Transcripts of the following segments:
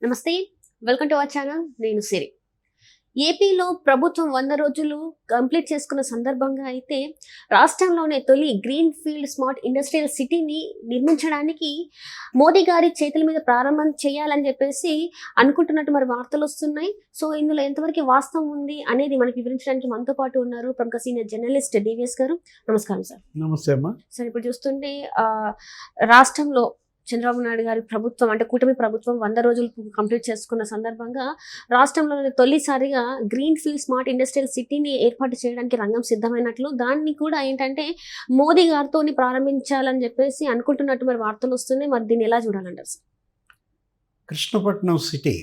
నమస్తే, welcome to our channel. నేను సిరి. ఏపీలో ప్రభుత్వం 100 రోజులు కంప్లీట్ చేసుకున్న సందర్భంగా అయితే రాష్ట్రంలోనే తొలి గ్రీన్ ఫీల్డ్ స్మార్ట్ ఇండస్ట్రియల్ సిటీని నిర్మించడానికి మోదీ గారి చేతుల మీద ప్రారంభం చేయాలని చెప్పేసి అనుకుంటున్నట్టు మరి వార్తలు వస్తున్నాయి. సో ఇందులో ఎంతవరకు వాస్తవం ఉంది అనేది మనకి వివరించడానికి మనతో పాటు ఉన్నారు ప్రముఖ సీనియర్ జర్నలిస్ట్ డివిఎస్ గారు. నమస్కారం సార్. నమస్తే అమ్మా. సార్, ఇప్పుడు చూస్తుంటే రాష్ట్రంలో చంద్రబాబు నాయుడు గారి ప్రభుత్వం అంటే కూటమి ప్రభుత్వం 100 రోజులు కంప్లీట్ చేసుకున్న సందర్భంగా రాష్ట్రంలో తొలిసారిగా గ్రీన్ ఫీల్డ్ స్మార్ట్ ఇండస్ట్రియల్ సిటీని ఏర్పాటు చేయడానికి రంగం సిద్ధమైనట్లు, దాన్ని కూడా ఏంటంటే మోదీ గారితో ప్రారంభించాలని చెప్పేసి అనుకుంటున్నట్టు మరి వార్తలు వస్తున్నాయి. మరి దీన్ని ఎలా చూడాలంటారు సార్? కృష్ణపట్నం సిటీ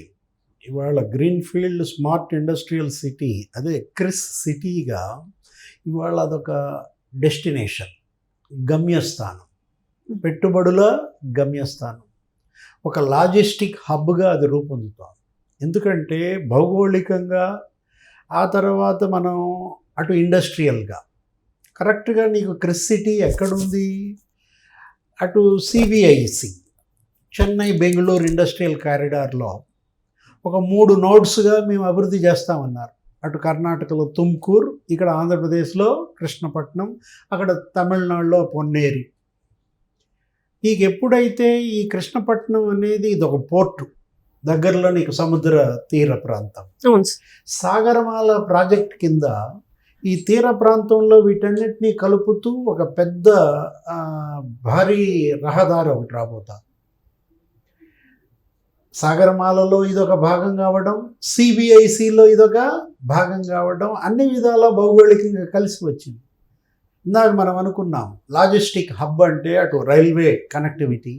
ఇవాళ green field smart industrial city, అదే క్రిస్ సిటీగా ఇవాళ అదొక డెస్టినేషన్, గమ్యస్థానం, పెట్టుబడుల గమ్యస్థానం, ఒక లాజిస్టిక్ హబ్గా అది రూపొందుతాం. ఎందుకంటే భౌగోళికంగా, ఆ తర్వాత మనం అటు ఇండస్ట్రియల్గా కరెక్ట్గా నీకు క్రిస్ సిటీ ఎక్కడుంది? అటు సివిఐసి చెన్నై బెంగళూరు ఇండస్ట్రియల్ కారిడార్లో ఒక 3 నోడ్స్గా మేము అభివృద్ధి చేస్తామన్నారు. అటు కర్ణాటకలో తుమ్కూర్, ఇక్కడ ఆంధ్రప్రదేశ్లో కృష్ణపట్నం, అక్కడ తమిళనాడులో పొన్నేరి. నీకు ఎప్పుడైతే ఈ కృష్ణపట్నం అనేది ఇది ఒక పోర్టు, దగ్గరలో నీకు సముద్ర తీర ప్రాంతం, సాగరమాల ప్రాజెక్ట్ కింద ఈ తీర ప్రాంతంలో వీటన్నిటినీ కలుపుతూ ఒక పెద్ద భారీ రహదారి ఒకటి రాబోతా. సాగరమాలలో ఇదొక భాగం కావడం, సిబిఐసిలో ఇదొక భాగం కావడం, అన్ని విధాల భౌగోళికంగా కలిసి వచ్చింది. ఇందాక మనం అనుకున్నాం లాజిస్టిక్ హబ్ అంటే అటు రైల్వే కనెక్టివిటీ,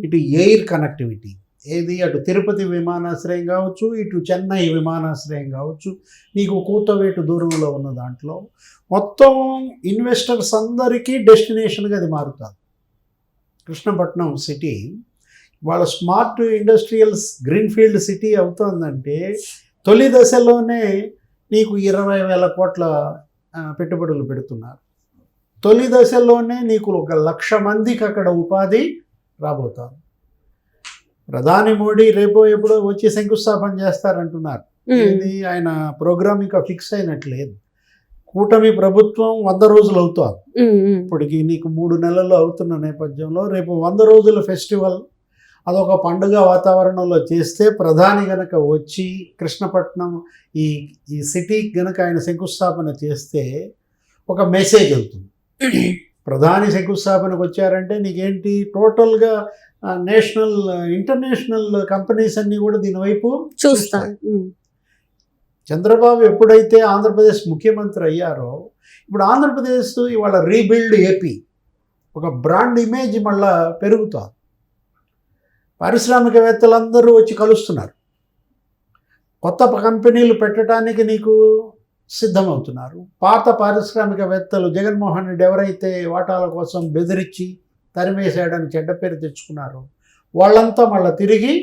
ఇటు ఎయిర్ కనెక్టివిటీ, ఏది అటు తిరుపతి విమానాశ్రయం కావచ్చు, ఇటు చెన్నై విమానాశ్రయం కావచ్చు, నీకు కూతవేటు దూరంలో ఉన్న దాంట్లో మొత్తం ఇన్వెస్టర్స్ అందరికీ డెస్టినేషన్గా అది మారుతుంది. కృష్ణపట్నం సిటీ వాళ్ళ స్మార్ట్ ఇండస్ట్రియల్స్ గ్రీన్ఫీల్డ్ సిటీ అవుతుందంటే తొలి దశలోనే నీకు 20,000 కోట్ల పెట్టుబడులు పెడుతున్నారు. తొలి దశలోనే నీకు 1,00,000 మందికి అక్కడ ఉపాధి రాబోతారు. ప్రధాని మోడీ రేపో ఎప్పుడో వచ్చి శంకుస్థాపన చేస్తారంటున్నారు. ఇది ఆయన ప్రోగ్రామ్ ఇంకా ఫిక్స్ అయినట్లేదు. కూటమి ప్రభుత్వం 100 రోజులు అవుతుంది. ఇప్పటికి నీకు 3 నెలలు అవుతున్న నేపథ్యంలో రేపు 100 రోజుల ఫెస్టివల్, అదొక పండుగ వాతావరణంలో చేస్తే ప్రధాని గనక వచ్చి కృష్ణపట్నం ఈ సిటీకి గనక ఆయన శంకుస్థాపన చేస్తే ఒక మెసేజ్ అవుతుంది. ప్రధాని శంకుస్థాపనకు వచ్చారంటే నీకేంటి, టోటల్గా నేషనల్ ఇంటర్నేషనల్ కంపెనీస్ అన్నీ కూడా దీనివైపు చూస్తాయి. చంద్రబాబు ఎప్పుడైతే ఆంధ్రప్రదేశ్ ముఖ్యమంత్రి అయ్యారో, ఇప్పుడు ఆంధ్రప్రదేశ్ ఇవాళ రీబిల్డ్ ఏపీ, ఒక బ్రాండ్ ఇమేజ్ మళ్ళా పెరుగుతుంది. పారిశ్రామికవేత్తలందరూ వచ్చి కలుస్తున్నారు, కొత్త కంపెనీలు పెట్టడానికి నీకు సిద్ధమవుతున్నారు. పాత పారిశ్రామికవేత్తలు జగన్మోహన్ రెడ్డి ఎవరైతే వాటాల కోసం బెదిరించి తరిమేసాడని చెడ్డ పేరు తెచ్చుకున్నారో వాళ్ళంతా మళ్ళీ తిరిగి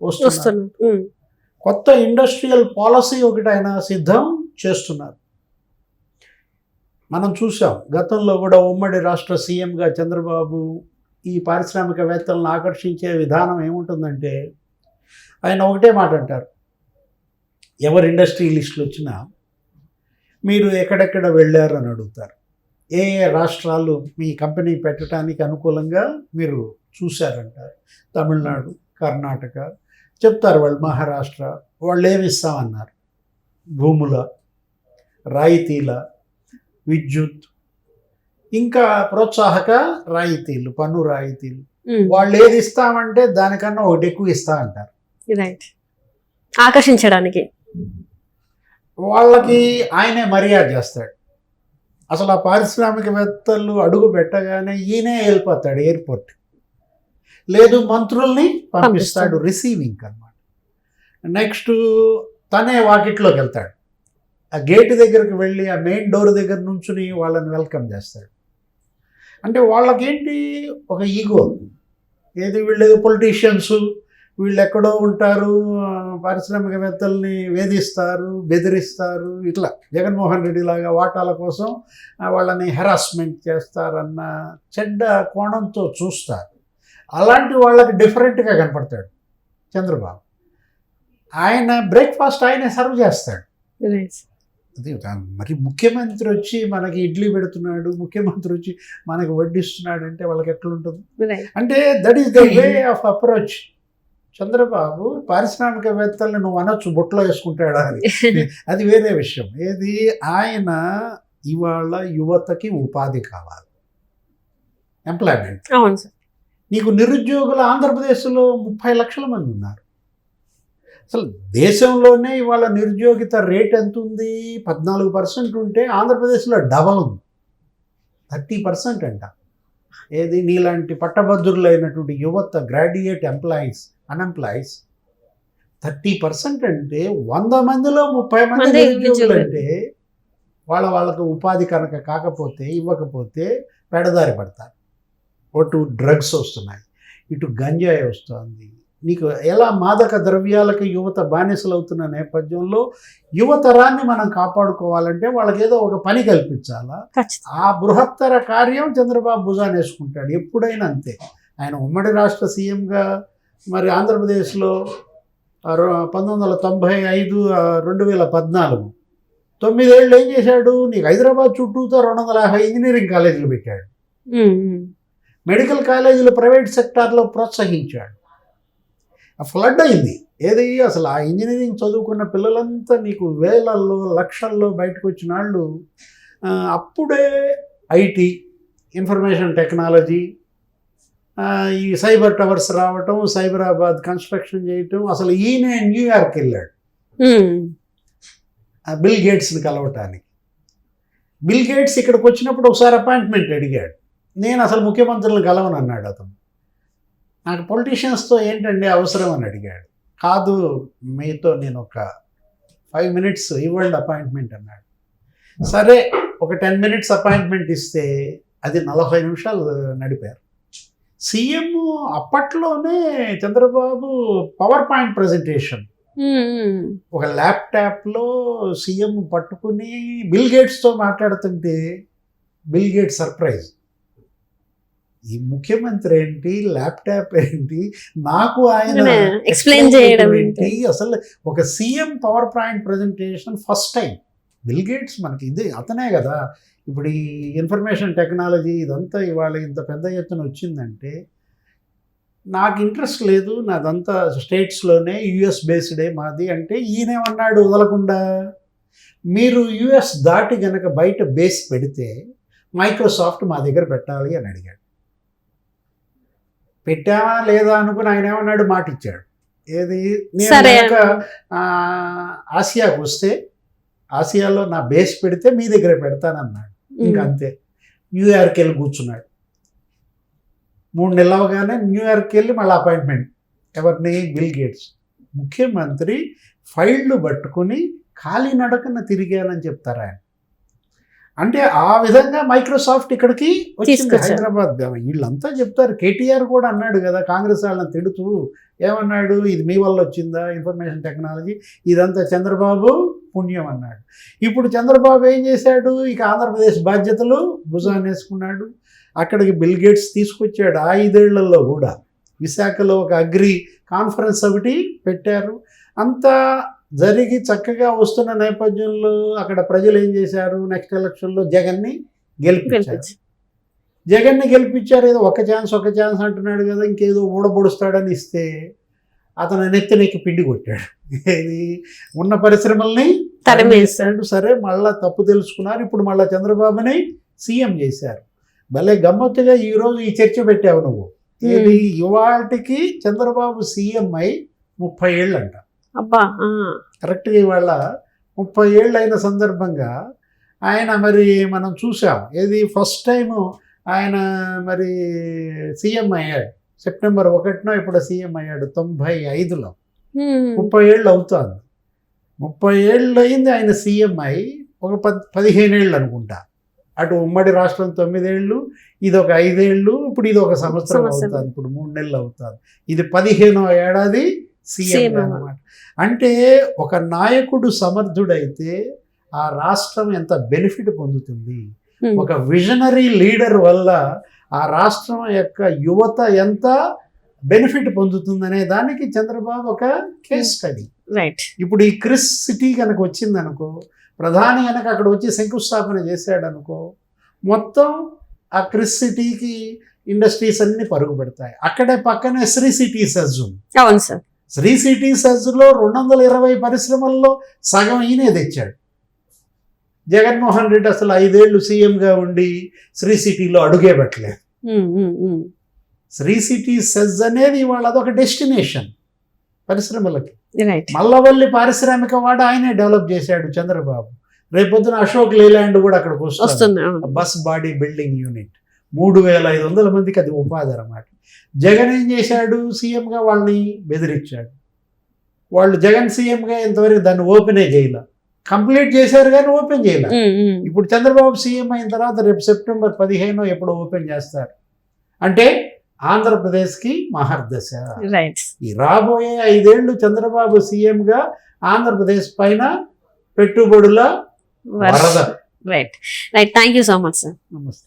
వస్తున్నారు. కొత్త ఇండస్ట్రియల్ పాలసీ ఒకటి ఆయన సిద్ధం చేస్తున్నారు. మనం చూసాం గతంలో కూడా ఉమ్మడి రాష్ట్ర సీఎంగా చంద్రబాబు ఈ పారిశ్రామికవేత్తలను ఆకర్షించే విధానం ఏముంటుందంటే, ఆయన ఒకటే మాట అంటారు, ఎవరు ఇండస్ట్రియలిస్టులు వచ్చినా మీరు ఎక్కడెక్కడ వెళ్ళారు అని అడుగుతారు. ఏ ఏ రాష్ట్రాలు మీ కంపెనీ పెట్టడానికి అనుకూలంగా మీరు చూశారంటారు. తమిళనాడు, కర్ణాటక చెప్తారు వాళ్ళు, మహారాష్ట్ర. వాళ్ళు ఏమి ఇస్తామన్నారు? భూముల రాయితీల, విద్యుత్, ఇంకా ప్రోత్సాహక రాయితీలు, పన్ను రాయితీలు. వాళ్ళు ఏది ఇస్తామంటే దానికన్నా ఒకటి ఎక్కువ ఇస్తా అంటారు, ఆకర్షించడానికి. వాళ్ళకి ఆయనే మర్యాద చేస్తాడు. అసలు ఆ పారిశ్రామికవేత్తలు అడుగు పెట్టగానే ఈయనే వెళ్ళిపోతాడు ఎయిర్పోర్ట్, లేదు మంత్రుల్ని పంపిస్తాడు రిసీవింగ్ అన్నమాట. నెక్స్ట్ తనే వాకిట్లోకి వెళ్తాడు, ఆ గేటు దగ్గరికి వెళ్ళి ఆ మెయిన్ డోర్ దగ్గర నుంచుని వాళ్ళని వెల్కమ్ చేస్తాడు. అంటే వాళ్ళకేంటి, ఒక ఈగో, ఏది వీళ్ళు పొలిటీషియన్స్, వీళ్ళు ఎక్కడో ఉంటారు, పారిశ్రామికవేత్తల్ని వేధిస్తారు, బెదిరిస్తారు, ఇట్లా జగన్మోహన్ రెడ్డి లాగా వాటాల కోసం వాళ్ళని హెరాస్మెంట్ చేస్తారన్న చెడ్డ కోణంతో చూస్తారు. అలాంటి వాళ్ళకి డిఫరెంట్గా కనపడతాడు చంద్రబాబు. ఆయన బ్రేక్ఫాస్ట్ ఆయనే సర్వ్ చేస్తాడు. Nice. అది మరి ముఖ్యమంత్రి వచ్చి మనకి ఇడ్లీ పెడుతున్నాడు, ముఖ్యమంత్రి వచ్చి మనకి వడ్డిస్తున్నాడు అంటే వాళ్ళకి ఎట్లుంటుంది? Right. అంటే that is the way of approach. Chandrababu పారిశ్రామికవేత్తల్ని నువ్వు అనొచ్చు బొట్లో వేసుకుంటాడా అని, అది వేరే విషయం. ఏది ఆయన ఇవాళ యువతకి ఉపాధి కావాలి, ఎంప్లాయ్మెంట్. అవును సార్. నీకు నిరుద్యోగులు ఆంధ్రప్రదేశ్లో 30 లక్షల మంది ఉన్నారు. అసలు దేశంలోనే ఇవాళ నిరుద్యోగిత రేట్ ఎంత ఉంది? 14% ఉంటే ఆంధ్రప్రదేశ్లో డబల్ ఉంది, 30% అంట. ఏది నీలాంటి పట్టభద్రులైనటువంటి యువత, గ్రాడ్యుయేట్ ఎంప్లాయీస్, అన్ఎంప్లాయీస్ 30% అంటే 100 మందిలో 30 మంది నిరుద్యోగులు అంటే వాళ్ళకు ఉపాధి కనుక కాకపోతే, ఇవ్వకపోతే పెడదారి పడతారు. అటు డ్రగ్స్ వస్తున్నాయి, ఇటు గంజాయి వస్తుంది. నీకు ఎలా మాదక ద్రవ్యాలకు యువత బానిసలు అవుతున్న నేపథ్యంలో యువతరాన్ని మనం కాపాడుకోవాలంటే వాళ్ళకి ఏదో ఒక పని కల్పించాలా. ఆ బృహత్తర కార్యం చంద్రబాబు భుజాన్ని వేసుకుంటాడు ఎప్పుడైనా అంతే. ఆయన ఉమ్మడి రాష్ట్ర సీఎంగా మరి ఆంధ్రప్రదేశ్లో 1995, 2014 9 ఏళ్ళు ఏం చేశాడు? నీకు హైదరాబాద్ చుట్టూతో 250 ఇంజనీరింగ్ కాలేజీలు పెట్టాడు, మెడికల్ కాలేజీలు ప్రైవేట్ సెక్టార్లో ప్రోత్సహించాడు. ఫ్లడ్ అయింది. ఏది అసలు ఆ ఇంజనీరింగ్ చదువుకున్న పిల్లలంతా నీకు వేలల్లో లక్షల్లో బయటకు వచ్చిన వాళ్ళు అప్పుడే ఐటీ, ఇన్ఫర్మేషన్ టెక్నాలజీ, ఈ సైబర్ టవర్స్ రావటం, సైబరాబాద్ కన్స్ట్రక్షన్ చేయటం. అసలు ఈయన న్యూయార్క్ వెళ్ళాడు బిల్ గేట్స్ని కలవటానికి. బిల్ గేట్స్ ఇక్కడికి వచ్చినప్పుడు ఒకసారి అపాయింట్మెంట్ అడిగాడు. నేను అసలు ముఖ్యమంత్రులను కలవను అన్నాడు అతను. నాకు పొలిటీషియన్స్తో ఏంటండి అవసరం అని అడిగాడు. కాదు, మీతో నేను ఒక 5 minutes ఇవ్వండి అపాయింట్మెంట్ అన్నాడు. సరే ఒక 10 minutes అపాయింట్మెంట్ ఇస్తే అది 40 నిమిషాలు నడిపారు. సీఎం అప్పట్లోనే చంద్రబాబు పవర్ పాయింట్ ప్రజెంటేషన్ ఒక ల్యాప్టాప్లో సీఎం పట్టుకుని బిల్ గేట్స్తో మాట్లాడుతుంటే బిల్ గేట్స్ సర్ప్రైజ్. ఈ ముఖ్యమంత్రి ఏంటి, ల్యాప్టాప్ ఏంటి, నాకు ఆయన ఎక్స్ప్లెయిన్ చేయడం ఏంటి? అసలు ఒక CM power point presentation first time. Bill gates మనకి ఇది అతనే కదా. ఇప్పుడు ఈ ఇన్ఫర్మేషన్ టెక్నాలజీ ఇదంతా ఇవాళ ఇంత పెద్ద ఎత్తున వచ్చిందంటే నాకు ఇంట్రెస్ట్ లేదు, నాదంతా స్టేట్స్లోనే యుఎస్ బేస్డే మాది అంటే ఈయనేమన్నాడు వదలకుండా, మీరు యుఎస్ దాటి గనక బయట బేస్ పెడితే మైక్రోసాఫ్ట్ మా దగ్గర పెట్టాలి అని అడిగాడు. పెట్టామా లేదా అనుకుని ఆయన ఏమన్నాడు, మాట ఇచ్చాడు. ఏది, నేను ఆసియాకు వస్తే ఆసియాలో నా బేస్ పెడితే మీ దగ్గర పెడతానన్నాడు. ఇంకా అంతే, న్యూయార్క్ వెళ్ళి కూర్చున్నాడు. 3 నెలలు అవగానే న్యూయార్క్ వెళ్ళి మళ్ళీ అపాయింట్మెంట్. ఎవరిని? Bill gates. ముఖ్యమంత్రి ఫైళ్ళు పట్టుకుని కాలినడకన తిరిగానని చెప్తారు ఆయన. అంటే ఆ విధంగా మైక్రోసాఫ్ట్ ఇక్కడికి వచ్చింది హైదరాబాద్. వీళ్ళంతా చెప్తారు. కేటీఆర్ కూడా అన్నాడు కదా కాంగ్రెస్ వాళ్ళని తిడుతూ, ఏమన్నాడు, ఇది మీ వల్ల వచ్చిందా ఇన్ఫర్మేషన్ టెక్నాలజీ, ఇదంతా చంద్రబాబు పుణ్యం అన్నాడు. ఇప్పుడు చంద్రబాబు ఏం చేశాడు, ఇక ఆంధ్రప్రదేశ్ బాధ్యతలు భుజాన్ని వేసుకున్నాడు. అక్కడికి బిల్ గేట్స్ తీసుకొచ్చాడు. 5 ఏళ్లలో కూడా విశాఖలో ఒక అగ్రి కాన్ఫరెన్స్ ఒకటి పెట్టారు. అంతా జరిగి చక్కగా వస్తున్న నేపథ్యంలో అక్కడ ప్రజలు ఏం చేశారు, నెక్స్ట్ ఎలక్షన్లో జగన్ని గెలిపించారు. ఏదో ఒక ఛాన్స్ అంటున్నాడు కదా, ఇంకేదో ఊడబొడుస్తాడని ఇస్తే అతను నెత్తినెక్కి పిండి కొట్టాడు. ఇది ఉన్న పరిశ్రమల్ని తరిమేశాడు. సరే మళ్ళా తప్పు తెలుసుకున్నారు. ఇప్పుడు మళ్ళీ చంద్రబాబుని సీఎం చేశారు. భలే గమ్మత్తుగా ఈరోజు ఈ చర్చ పెట్టావు నువ్వు. ఇది ఇవాళకి చంద్రబాబు సీఎం అయి 30 ఏళ్ళు అంట. అబ్బా, కరెక్ట్గా ఇవాళ 30 ఏళ్ళు అయిన సందర్భంగా ఆయన మరి మనం చూసాం. ఏది ఫస్ట్ టైము ఆయన మరి సీఎం అయ్యాడు. సెప్టెంబర్ 1న ఇప్పుడు సీఎం అయ్యాడు 95లో. 30 ఏళ్ళు అవుతుంది. 30 ఏళ్ళు అయింది ఆయన సీఎం అయి. ఒక 15 ఏళ్ళు అనుకుంటా. అటు ఉమ్మడి రాష్ట్రం 9 ఏళ్ళు, ఇది ఒక 5 ఏళ్ళు, ఇప్పుడు ఇది ఒక సంవత్సరం అవుతుంది. ఇప్పుడు 3 నెలలు అవుతుంది. ఇది 15వ ఏడాది సీఎం అన్నమాట. అంటే ఒక నాయకుడు సమర్థుడైతే ఆ రాష్ట్రం ఎంత బెనిఫిట్ పొందుతుంది. ఒక విజనరీ లీడర్ వల్ల ఆ రాష్ట్రం యొక్క యువత ఎంత బెనిఫిట్ పొందుతుందనే దానికి చంద్రబాబు ఒక కేస్ స్టడీ. రైట్. ఇప్పుడు ఈ క్రిస్ సిటీ కనుక వచ్చిందనుకో, ప్రధాని కనుక అక్కడ వచ్చి శంకుస్థాపన చేశాడనుకో, మొత్తం ఆ క్రిస్ సిటీకి ఇండస్ట్రీస్ అన్ని పరుగు పెడతాయి. అక్కడే పక్కనే శ్రీ సిటీ సెజ్ ఉంది. అవును సార్. శ్రీ సిటీ సెజ్లో 220 పరిశ్రమల్లో సగం ఈయనే తెచ్చాడు. జగన్మోహన్ రెడ్డి అసలు 5 ఏళ్ళు సీఎంగా ఉండి శ్రీ సిటీలో అడుగే పెట్టలేదు. శ్రీ సిటీ సెజ్ అనేది ఇవాళ అదొక డెస్టినేషన్ పరిశ్రమలకి. రైట్. మల్లవల్లి పారిశ్రామిక వాడ ఆయనే డెవలప్ చేశాడు చంద్రబాబు. రేపొద్దున అశోక్ లేలాండ్ కూడా అక్కడికి వస్తుంది. బస్ బాడీ బిల్డింగ్ యూనిట్ 3500 మందికి అది ఉపాధి అన్నమాట. జగన్ ఏం చేశాడు, సీఎంగా వాళ్ళని బెదిరించాడు. వాళ్ళు జగన్ సీఎంగా ఇంతవరకు దాన్ని ఓపెనే చేయలే. కంప్లీట్ చేశారు కానీ ఓపెన్ చేయలే. ఇప్పుడు చంద్రబాబు సీఎం అయిన తర్వాత రేపు సెప్టెంబర్ 15 ఎప్పుడు ఓపెన్ చేస్తారు అంటే ఆంధ్రప్రదేశ్కి మహర్దశ. రైట్. ఈ రాబోయే 5 ఏళ్ళు చంద్రబాబు సీఎంగా ఆంధ్రప్రదేశ్ పైన పెట్టుబడుల వరద. Right. Right. Thank you so much sir. నమస్తే.